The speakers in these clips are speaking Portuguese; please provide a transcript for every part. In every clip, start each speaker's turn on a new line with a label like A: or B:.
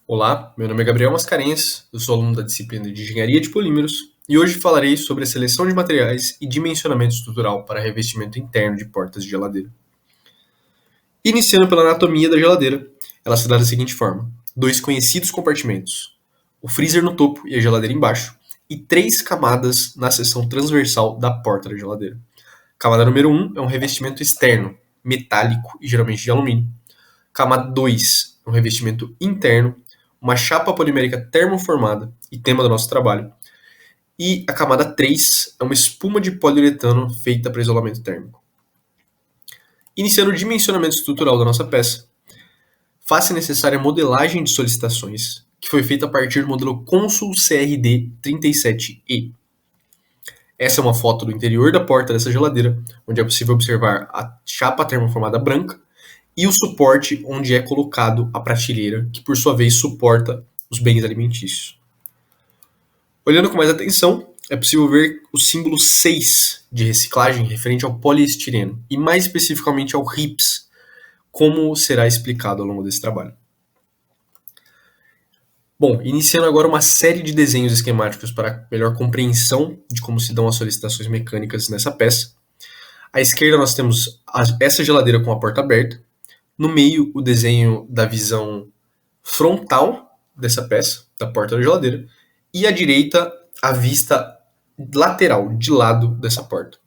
A: Olá, meu nome é Gabriel Mascarenhas, eu sou aluno da disciplina de Engenharia de Polímeros e hoje falarei sobre a seleção de materiais e dimensionamento estrutural para revestimento interno de portas de geladeira. Iniciando pela anatomia da geladeira, ela se dá da seguinte forma: dois conhecidos compartimentos, o freezer no topo e a geladeira embaixo, e três camadas na seção transversal da porta da geladeira. Camada número 1 é um revestimento externo, metálico e geralmente de alumínio. Camada 2 é um revestimento interno, uma chapa polimérica termoformada e tema do nosso trabalho. E a camada 3 é uma espuma de poliuretano feita para isolamento térmico. Iniciando o dimensionamento estrutural da nossa peça, faz-se necessária a modelagem de solicitações, que foi feita a partir do modelo Consul CRD 37E. Essa é uma foto do interior da porta dessa geladeira, onde é possível observar a chapa termoformada branca e o suporte onde é colocado a prateleira, que por sua vez suporta os bens alimentícios. Olhando com mais atenção, é possível ver o símbolo 6 de reciclagem referente ao poliestireno e mais especificamente ao RIPS, como será explicado ao longo desse trabalho. Bom, iniciando agora uma série de desenhos esquemáticos para melhor compreensão de como se dão as solicitações mecânicas nessa peça. À esquerda nós temos essa geladeira com a porta aberta. No meio, o desenho da visão frontal dessa peça, da porta da geladeira. E à direita, a vista lateral, de lado dessa porta.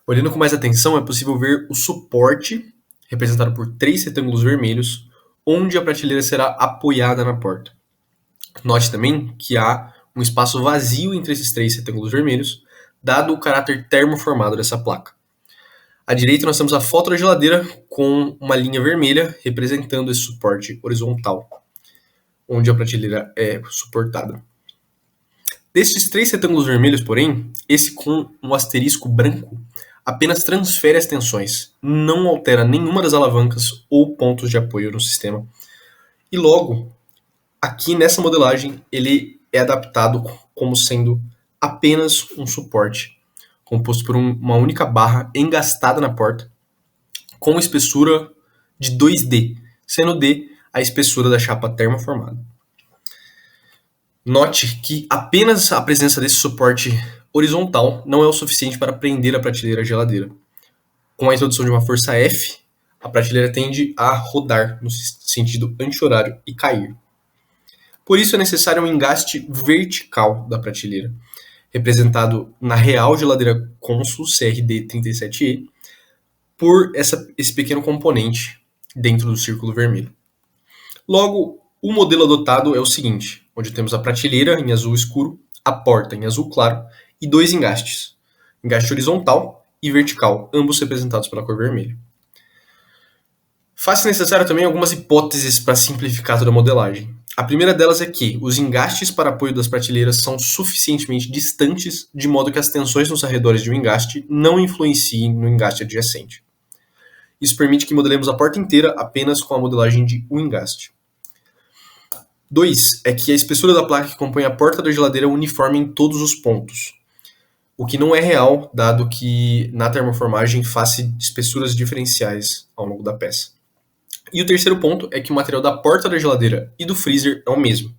A: Olhando com mais atenção, é possível ver o suporte, representado por três retângulos vermelhos, onde a prateleira será apoiada na porta. Note também que há um espaço vazio entre esses três retângulos vermelhos, dado o caráter termoformado dessa placa. À direita nós temos a foto da geladeira com uma linha vermelha representando esse suporte horizontal, onde a prateleira é suportada. Desses três retângulos vermelhos, porém, esse com um asterisco branco apenas transfere as tensões, não altera nenhuma das alavancas ou pontos de apoio no sistema. E logo, aqui nessa modelagem, ele é adaptado como sendo apenas um suporte, composto por uma única barra engastada na porta, com espessura de 2D, sendo D a espessura da chapa termoformada. Note que apenas a presença desse suporte horizontal não é o suficiente para prender a prateleira à geladeira. Com a introdução de uma força F, a prateleira tende a rodar no sentido anti-horário e cair. Por isso é necessário um engaste vertical da prateleira, representado na real geladeira Consul CRD 37E, por esse pequeno componente dentro do círculo vermelho. Logo, o modelo adotado é o seguinte, onde temos a prateleira em azul escuro, a porta em azul claro e dois engastes, engaste horizontal e vertical, ambos representados pela cor vermelha. Faz-se necessário também algumas hipóteses para simplificar toda a modelagem. A primeira delas é que os engastes para apoio das prateleiras são suficientemente distantes, de modo que as tensões nos arredores de um engaste não influenciem no engaste adjacente. Isso permite que modelemos a porta inteira apenas com a modelagem de um engaste. 2 é que a espessura da placa que compõe a porta da geladeira é uniforme em todos os pontos, o que não é real, dado que na termoformagem faz-se espessuras diferenciais ao longo da peça. E o terceiro ponto é que o material da porta da geladeira e do freezer é o mesmo.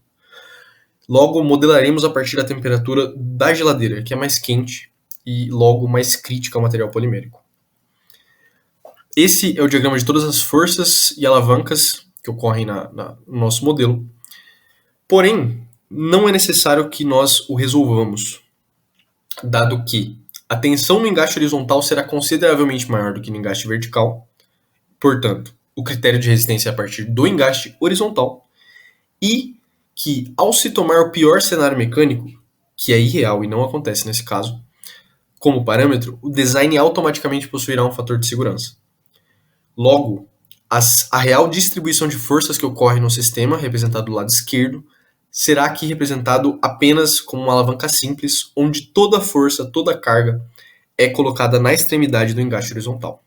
A: Logo, modelaremos a partir da temperatura da geladeira, que é mais quente e logo mais crítica ao material polimérico. Esse é o diagrama de todas as forças e alavancas que ocorrem no nosso modelo. Porém, não é necessário que nós o resolvamos, dado que a tensão no engaste horizontal será consideravelmente maior do que no engaste vertical. Portanto, o critério de resistência é a partir do engaste horizontal e que, ao se tomar o pior cenário mecânico, que é irreal e não acontece nesse caso, como parâmetro, o design automaticamente possuirá um fator de segurança. Logo, a real distribuição de forças que ocorre no sistema, representado do lado esquerdo, será aqui representado apenas como uma alavanca simples, onde toda a força, toda a carga é colocada na extremidade do engaste horizontal.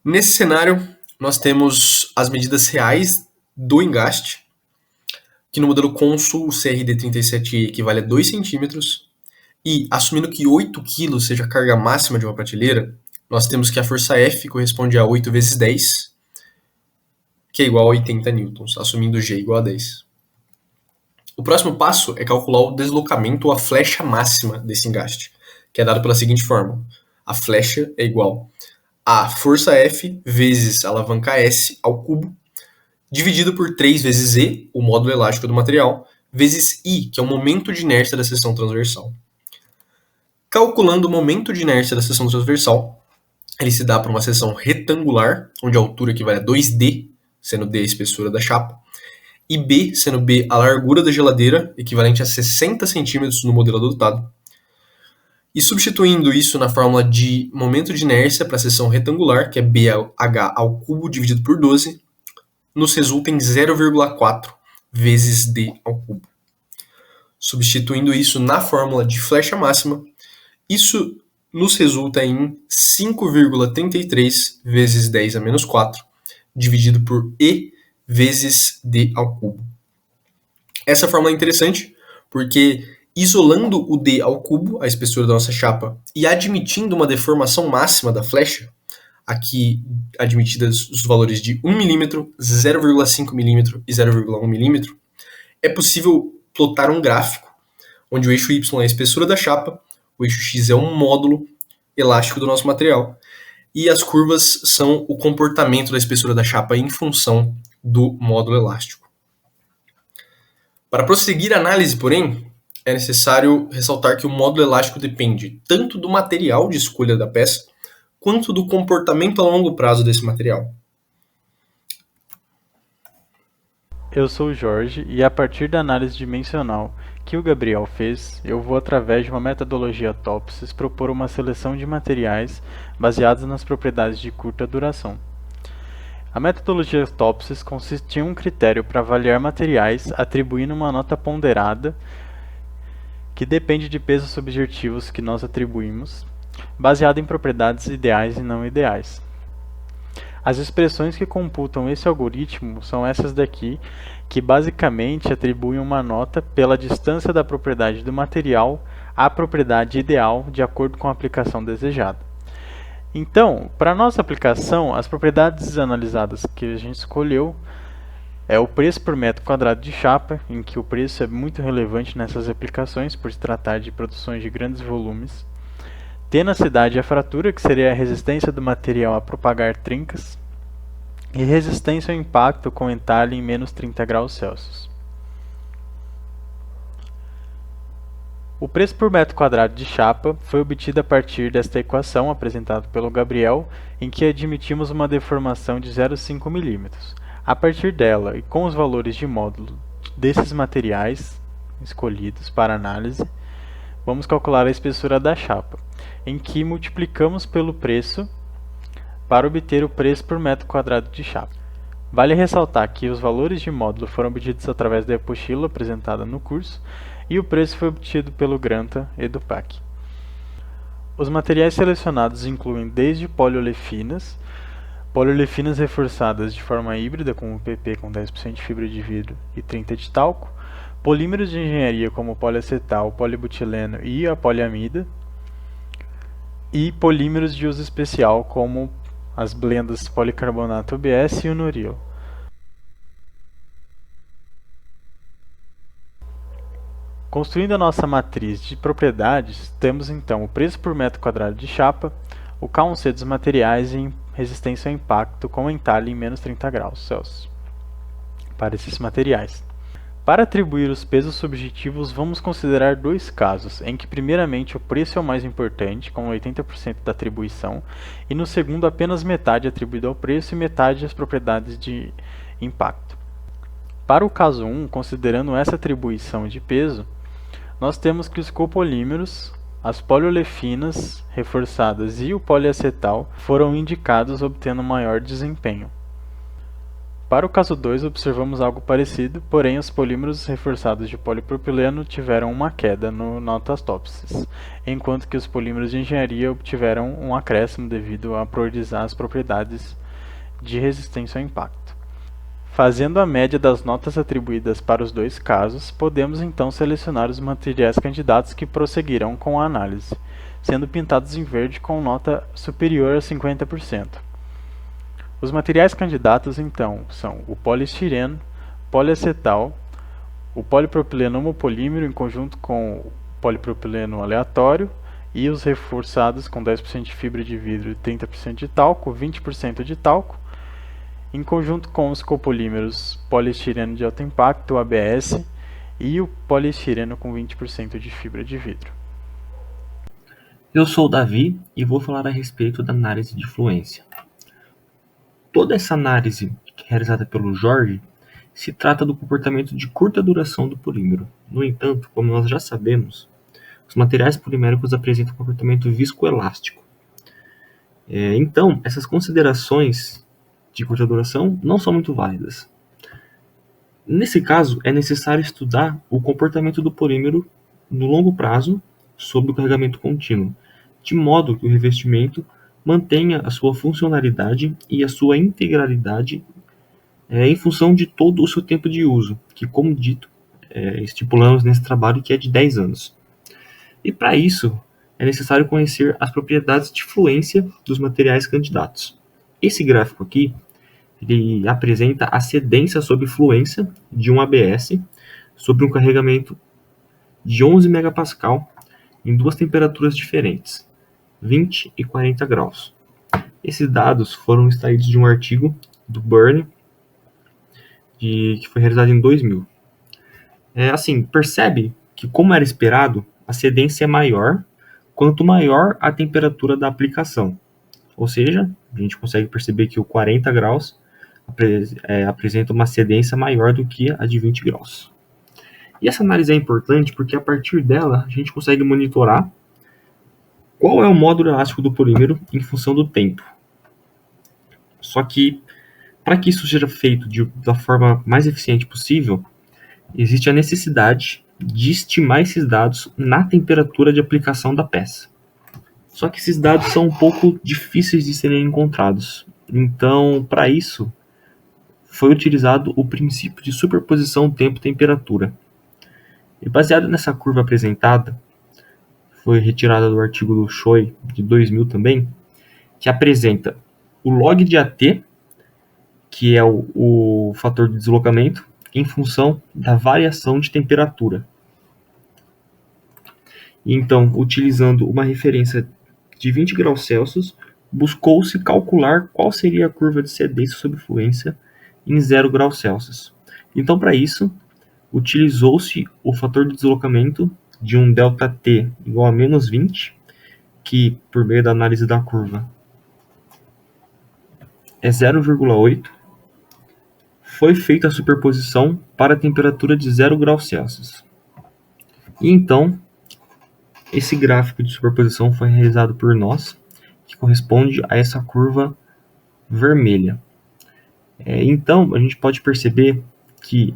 A: Nesse cenário, nós temos as medidas reais do engaste, que no modelo Consul CRD37E equivale a 2 centímetros, e assumindo que 8 kg seja a carga máxima de uma prateleira, nós temos que a força F corresponde a 8 vezes 10, que é igual a 80 newtons, assumindo G igual a 10. O próximo passo é calcular o deslocamento ou a flecha máxima desse engaste, que é dado pela seguinte fórmula. A flecha é igual a força F vezes alavanca S ao cubo, dividido por 3 vezes E, o módulo elástico do material, vezes I, que é o momento de inércia da seção transversal. Calculando o momento de inércia da seção transversal, ele se dá para uma seção retangular, onde a altura equivale a 2D, sendo D a espessura da chapa, e B, sendo B a largura da geladeira, equivalente a 60 centímetros no modelo adotado. E substituindo isso na fórmula de momento de inércia para a seção retangular, que é BH ao cubo dividido por 12, nos resulta em 0,4 vezes D ao cubo. Substituindo isso na fórmula de flecha máxima, isso nos resulta em 5,33 vezes 10 a menos 4, dividido por E vezes D ao cubo. Essa fórmula é interessante porque, isolando o D ao cubo, a espessura da nossa chapa, e admitindo uma deformação máxima da flecha, aqui admitidas os valores de 1 mm, 0,5 mm e 0,1 mm, é possível plotar um gráfico onde o eixo Y é a espessura da chapa, o eixo X é um módulo elástico do nosso material, e as curvas são o comportamento da espessura da chapa em função do módulo elástico. Para prosseguir a análise, porém, é necessário ressaltar que o módulo elástico depende tanto do material de escolha da peça, quanto do comportamento a longo prazo desse material.
B: Eu sou o Jorge e, a partir da análise dimensional que o Gabriel fez, eu vou, através de uma metodologia TOPSIS, propor uma seleção de materiais baseados nas propriedades de curta duração. A metodologia TOPSIS consiste em um critério para avaliar materiais atribuindo uma nota ponderada que depende de pesos subjetivos que nós atribuímos, baseado em propriedades ideais e não ideais. As expressões que computam esse algoritmo são essas daqui, que basicamente atribuem uma nota pela distância da propriedade do material à propriedade ideal de acordo com a aplicação desejada. Então, para a nossa aplicação, as propriedades analisadas que a gente escolheu é o preço por metro quadrado de chapa, em que o preço é muito relevante nessas aplicações por se tratar de produções de grandes volumes. Tenacidade à fratura, que seria a resistência do material a propagar trincas, e resistência ao impacto com entalhe em menos 30 graus Celsius. O preço por metro quadrado de chapa foi obtido a partir desta equação apresentada pelo Gabriel, em que admitimos uma deformação de 0,5 mm. A partir dela, e com os valores de módulo desses materiais escolhidos para análise, vamos calcular a espessura da chapa, em que multiplicamos pelo preço para obter o preço por metro quadrado de chapa. Vale ressaltar que os valores de módulo foram obtidos através da apostila apresentada no curso e o preço foi obtido pelo Granta e do PAC. Os materiais selecionados incluem desde poliolefinas reforçadas de forma híbrida, como o PP com 10% de fibra de vidro e 30% de talco, polímeros de engenharia como o poliacetal, o polibutileno e a poliamida, e polímeros de uso especial como as blendas policarbonato OBS e o Noril. Construindo a nossa matriz de propriedades, temos então o preço por metro quadrado de chapa, o K1C dos materiais e resistência ao impacto com entalhe em menos 30 graus Celsius para esses materiais. Para atribuir os pesos subjetivos, vamos considerar dois casos, em que primeiramente o preço é o mais importante, com 80% da atribuição, e no segundo apenas metade atribuído ao preço e metade às propriedades de impacto. Para o caso 1, considerando essa atribuição de peso, nós temos que os copolímeros, as poliolefinas reforçadas e o poliacetal foram indicados obtendo maior desempenho. Para o caso 2, observamos algo parecido, porém os polímeros reforçados de polipropileno tiveram uma queda no notas TOPSIS, enquanto que os polímeros de engenharia obtiveram um acréscimo devido a priorizar as propriedades de resistência ao impacto. Fazendo a média das notas atribuídas para os dois casos, podemos então selecionar os materiais candidatos que prosseguirão com a análise, sendo pintados em verde com nota superior a 50%. Os materiais candidatos, então, são o poliestireno, poliacetal, o polipropileno homopolímero em conjunto com o polipropileno aleatório e os reforçados com 10% de fibra de vidro e 30% de talco, 20% de talco, em conjunto com os copolímeros poliestireno de alto impacto, o ABS, e o poliestireno com 20% de fibra de vidro.
C: Eu sou o Davi e vou falar a respeito da análise de fluência. Toda essa análise realizada pelo Jorge se trata do comportamento de curta duração do polímero. No entanto, como nós já sabemos, os materiais poliméricos apresentam um comportamento viscoelástico. Então, essas considerações de curta duração não são muito válidas. Nesse caso, é necessário estudar o comportamento do polímero no longo prazo sob o carregamento contínuo, de modo que o revestimento mantenha a sua funcionalidade e a sua integralidade em função de todo o seu tempo de uso, que, como dito, estipulamos nesse trabalho que é de 10 anos. E para isso, é necessário conhecer as propriedades de fluência dos materiais candidatos. Esse gráfico aqui, ele apresenta a cedência sobre fluência de um ABS sobre um carregamento de 11 MPa em duas temperaturas diferentes, 20 e 40 graus. Esses dados foram extraídos de um artigo do Byrne, que foi realizado em 2000. Percebe que, como era esperado, a cedência é maior quanto maior a temperatura da aplicação. Ou seja, a gente consegue perceber que o 40 graus apresenta uma cedência maior do que a de 20 graus. E essa análise é importante porque, a partir dela, a gente consegue monitorar qual é o módulo elástico do polímero em função do tempo. Só que, para que isso seja feito da forma mais eficiente possível, existe a necessidade de estimar esses dados na temperatura de aplicação da peça. Só que esses dados são um pouco difíceis de serem encontrados. Então, para isso, foi utilizado o princípio de superposição tempo-temperatura. E baseado nessa curva apresentada, foi retirada do artigo do Choi, de 2000 também, que apresenta o log de AT, que é o fator de deslocamento, em função da variação de temperatura. Então, utilizando uma referência de 20 graus Celsius, buscou-se calcular qual seria a curva de cedência sobre fluência em 0 graus Celsius. Então, para isso, utilizou-se o fator de deslocamento de um ΔT igual a menos 20, que, por meio da análise da curva, é 0,8. Foi feita a superposição para a temperatura de 0 graus Celsius. E então, esse gráfico de superposição foi realizado por nós, que corresponde a essa curva vermelha. Então, a gente pode perceber que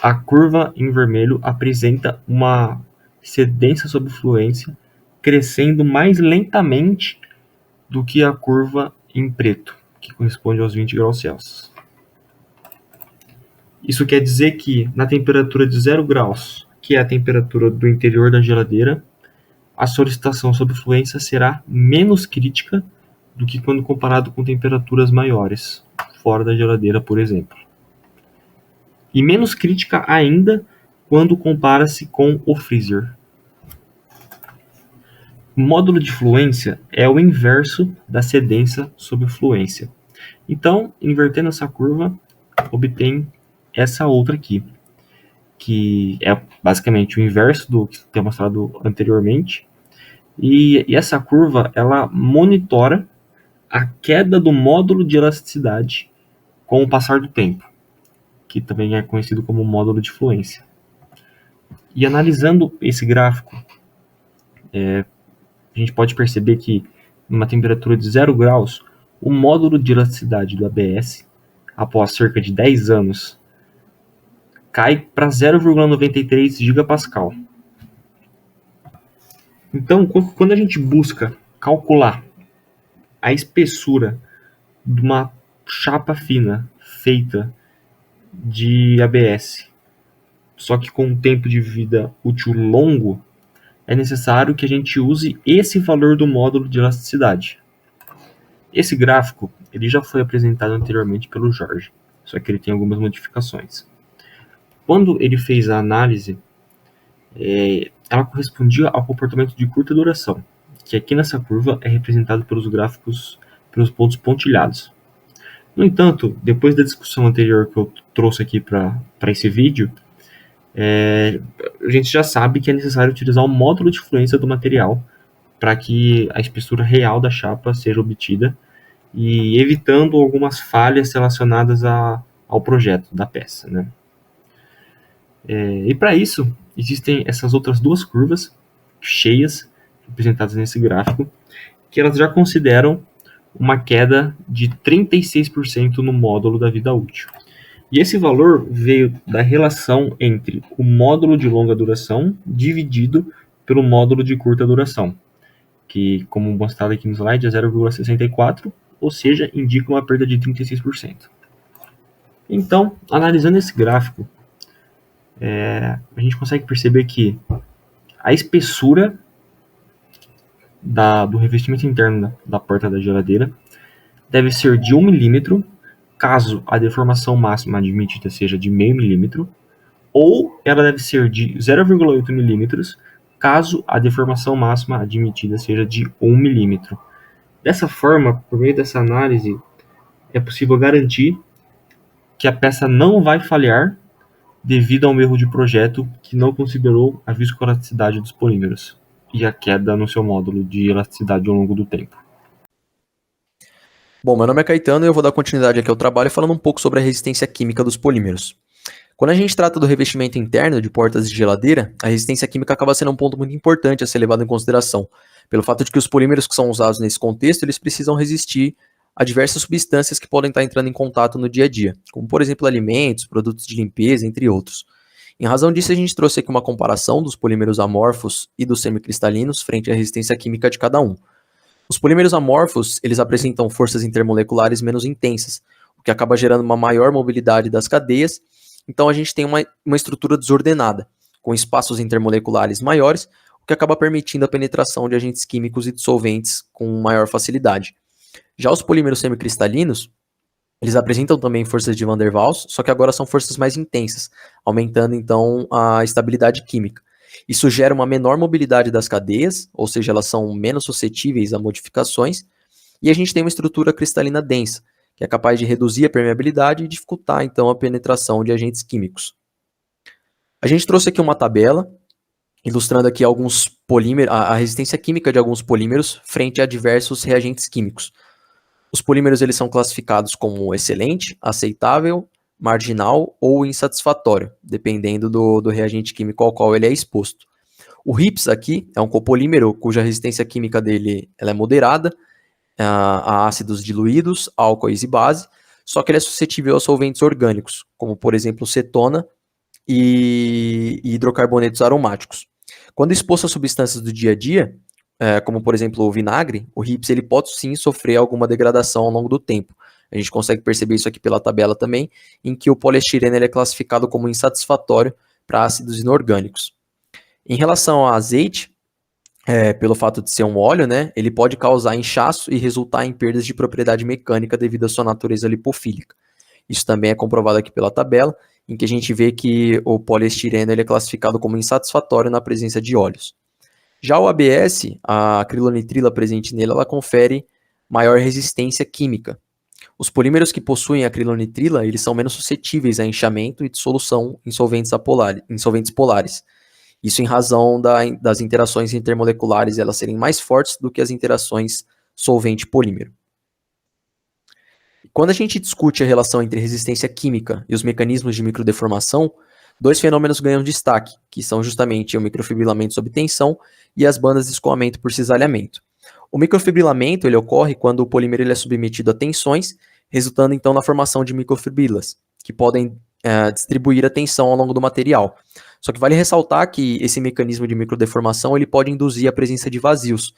C: a curva em vermelho apresenta uma cedência sobre fluência crescendo mais lentamente do que a curva em preto, que corresponde aos 20 graus Celsius. Isso quer dizer que na temperatura de 0 graus, que é a temperatura do interior da geladeira, a solicitação sobre fluência será menos crítica do que quando comparado com temperaturas maiores, fora da geladeira, por exemplo. E menos crítica ainda quando compara-se com o freezer. O módulo de fluência é o inverso da cedência sobre fluência. Então, invertendo essa curva, obtém essa outra aqui, que é basicamente o inverso do que eu mostrado anteriormente. E essa curva, ela monitora a queda do módulo de elasticidade com o passar do tempo, que também é conhecido como módulo de fluência. E analisando esse gráfico, a gente pode perceber que, numa temperatura de 0 graus, o módulo de elasticidade do ABS, após cerca de 10 anos, cai para 0,93 gigapascal. Então, quando a gente busca calcular a espessura de uma chapa fina feita de ABS, só que com um tempo de vida útil longo, é necessário que a gente use esse valor do módulo de elasticidade. Esse gráfico ele já foi apresentado anteriormente pelo Jorge, só que ele tem algumas modificações. Quando ele fez a análise, ela correspondia ao comportamento de curta duração, que aqui nessa curva é representado pelos gráficos, pelos pontos pontilhados. No entanto, depois da discussão anterior que eu trouxe aqui para esse vídeo, a gente já sabe que é necessário utilizar o módulo de fluência do material para que a espessura real da chapa seja obtida e evitando algumas falhas relacionadas ao projeto da peça, né? E para isso, existem essas outras duas curvas cheias, representadas nesse gráfico, que elas já consideram uma queda de 36% no módulo da vida útil. E esse valor veio da relação entre o módulo de longa duração dividido pelo módulo de curta duração, que, como mostrado aqui no slide, é 0,64, ou seja, indica uma perda de 36%. Então, analisando esse gráfico, a gente consegue perceber que a espessura do revestimento interno da porta da geladeira deve ser de 1 milímetro, caso a deformação máxima admitida seja de meio milímetro, ou ela deve ser de 0,8 milímetros, caso a deformação máxima admitida seja de 1 milímetro. Dessa forma, por meio dessa análise, é possível garantir que a peça não vai falhar devido a um erro de projeto que não considerou a viscoelasticidade dos polímeros e a queda no seu módulo de elasticidade ao longo do tempo.
D: Bom, meu nome é Caetano e eu vou dar continuidade aqui ao trabalho falando um pouco sobre a resistência química dos polímeros. Quando a gente trata do revestimento interno de portas de geladeira, a resistência química acaba sendo um ponto muito importante a ser levado em consideração, pelo fato de que os polímeros que são usados nesse contexto, eles precisam resistir a diversas substâncias que podem estar entrando em contato no dia a dia, como por exemplo alimentos, produtos de limpeza, entre outros. Em razão disso, a gente trouxe aqui uma comparação dos polímeros amorfos e dos semicristalinos frente à resistência química de cada um. Os polímeros amorfos, eles apresentam forças intermoleculares menos intensas, o que acaba gerando uma maior mobilidade das cadeias. Então a gente tem uma estrutura desordenada, com espaços intermoleculares maiores, o que acaba permitindo a penetração de agentes químicos e dissolventes com maior facilidade. Já os polímeros semicristalinos, eles apresentam também forças de Van der Waals, só que agora são forças mais intensas, aumentando então a estabilidade química. Isso gera uma menor mobilidade das cadeias, ou seja, elas são menos suscetíveis a modificações, e a gente tem uma estrutura cristalina densa, que é capaz de reduzir a permeabilidade e dificultar então a penetração de agentes químicos. A gente trouxe aqui uma tabela, ilustrando aqui alguns polímeros, a resistência química de alguns polímeros frente a diversos reagentes químicos. Os polímeros eles são classificados como excelente, aceitável, marginal ou insatisfatório, dependendo do reagente químico ao qual ele é exposto. O RIPS aqui é um copolímero cuja resistência química dele ela é moderada a ácidos diluídos, álcoois e base, só que ele é suscetível a solventes orgânicos, como por exemplo cetona e hidrocarbonetos aromáticos. Quando exposto a substâncias do dia a dia, como por exemplo o vinagre, o RIPS ele pode sim sofrer alguma degradação ao longo do tempo. A gente consegue perceber isso aqui pela tabela também, em que o poliestireno ele é classificado como insatisfatório para ácidos inorgânicos. Em relação ao azeite, pelo fato de ser um óleo, né, ele pode causar inchaço e resultar em perdas de propriedade mecânica devido à sua natureza lipofílica. Isso também é comprovado aqui pela tabela, em que a gente vê que o poliestireno ele é classificado como insatisfatório na presença de óleos. Já o ABS, a acrilonitrila presente nele, ela confere maior resistência química. Os polímeros que possuem acrilonitrila, eles são menos suscetíveis a inchamento e dissolução em solventes polares. Isso em razão das interações intermoleculares elas serem mais fortes do que as interações solvente-polímero. Quando a gente discute a relação entre resistência química e os mecanismos de microdeformação, dois fenômenos ganham destaque, que são justamente o microfibrilamento sob tensão e as bandas de escoamento por cisalhamento. O microfibrilamento ele ocorre quando o polímero ele é submetido a tensões, resultando então na formação de microfibrilas, que podem distribuir a tensão ao longo do material. Só que vale ressaltar que esse mecanismo de microdeformação ele pode induzir a presença de vazios,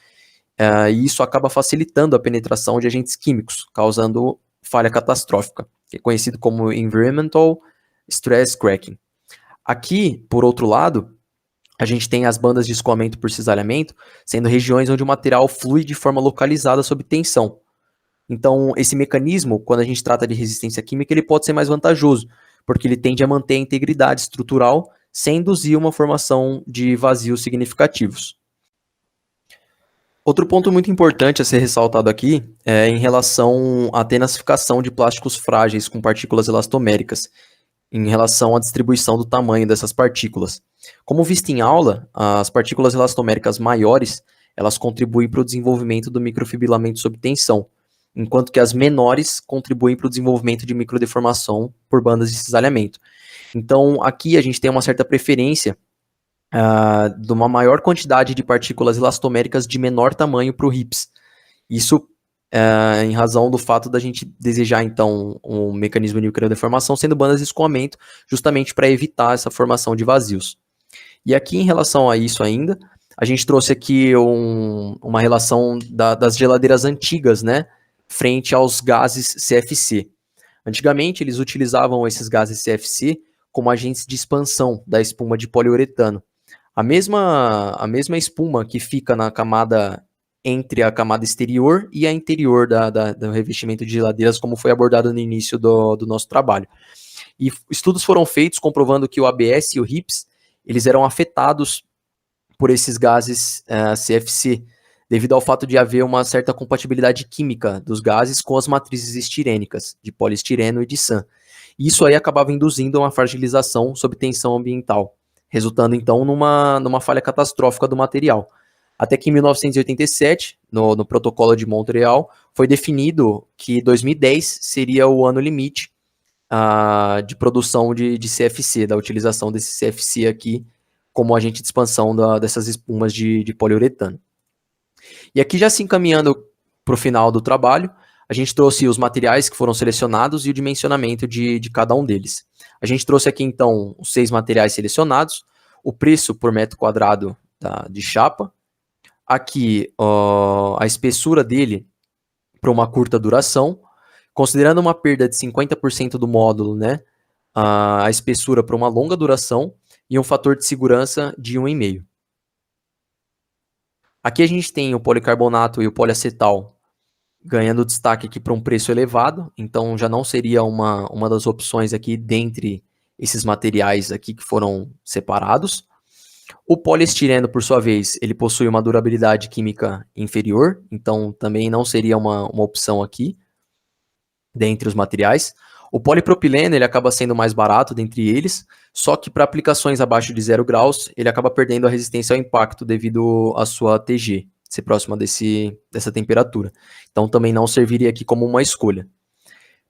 D: e isso acaba facilitando a penetração de agentes químicos, causando falha catastrófica, que é conhecido como Environmental Stress Cracking. Aqui, por outro lado, a gente tem as bandas de escoamento por cisalhamento, sendo regiões onde o material flui de forma localizada sob tensão. Então, esse mecanismo, quando a gente trata de resistência química, ele pode ser mais vantajoso, porque ele tende a manter a integridade estrutural sem induzir uma formação de vazios significativos. Outro ponto muito importante a ser ressaltado aqui é em relação à tenacificação de plásticos frágeis com partículas elastoméricas, em relação à distribuição do tamanho dessas partículas. Como visto em aula, as partículas elastoméricas maiores, elas contribuem para o desenvolvimento do microfibrilamento sob tensão, enquanto que as menores contribuem para o desenvolvimento de microdeformação por bandas de cisalhamento. Então, aqui a gente tem uma certa preferência de uma maior quantidade de partículas elastoméricas de menor tamanho para o RIPS. Isso em razão do fato da gente desejar, então, um mecanismo de microdeformação sendo bandas de escoamento, justamente para evitar essa formação de vazios. E aqui, em relação a isso ainda, a gente trouxe aqui uma relação das geladeiras antigas, né, frente aos gases CFC. Antigamente, eles utilizavam esses gases CFC como agentes de expansão da espuma de poliuretano. A mesma espuma que fica na camada entre a camada exterior e a interior do revestimento de geladeiras, como foi abordado no início do nosso trabalho. E estudos foram feitos comprovando que o ABS e o RIPS, eles eram afetados por esses gases CFC, devido ao fato de haver uma certa compatibilidade química dos gases com as matrizes estirênicas, de poliestireno e de SAN. E isso aí acabava induzindo uma fragilização sob tensão ambiental, resultando então numa falha catastrófica do material. Até que em 1987, no protocolo de Montreal, foi definido que 2010 seria o ano limite de produção de CFC, da utilização desse CFC aqui como agente de expansão dessas espumas de poliuretano. E aqui, já se encaminhando para o final do trabalho, a gente trouxe os materiais que foram selecionados e o dimensionamento de cada um deles. A gente trouxe aqui, então, os 6 materiais selecionados, o preço por metro quadrado de chapa, aqui a espessura dele para uma curta duração, considerando uma perda de 50% do módulo, né, a espessura para uma longa duração e um fator de segurança de 1,5. Aqui a gente tem o policarbonato e o poliacetal ganhando destaque aqui para um preço elevado, então já não seria uma das opções aqui dentre esses materiais aqui que foram separados. O poliestireno, por sua vez, ele possui uma durabilidade química inferior, então também não seria uma opção aqui dentre os materiais. O polipropileno, ele acaba sendo mais barato dentre eles, só que para aplicações abaixo de 0 graus, ele acaba perdendo a resistência ao impacto devido à sua TG, ser próxima dessa temperatura. Então também não serviria aqui como uma escolha.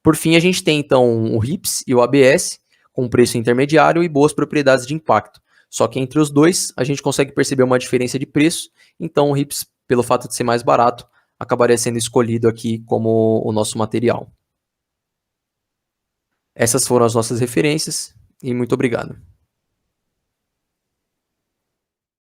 D: Por fim, a gente tem então o RIPS e o ABS, com preço intermediário e boas propriedades de impacto. Só que entre os dois, a gente consegue perceber uma diferença de preço, então o RIPS, pelo fato de ser mais barato, acabaria sendo escolhido aqui como o nosso material. Essas foram as nossas referências e muito obrigado.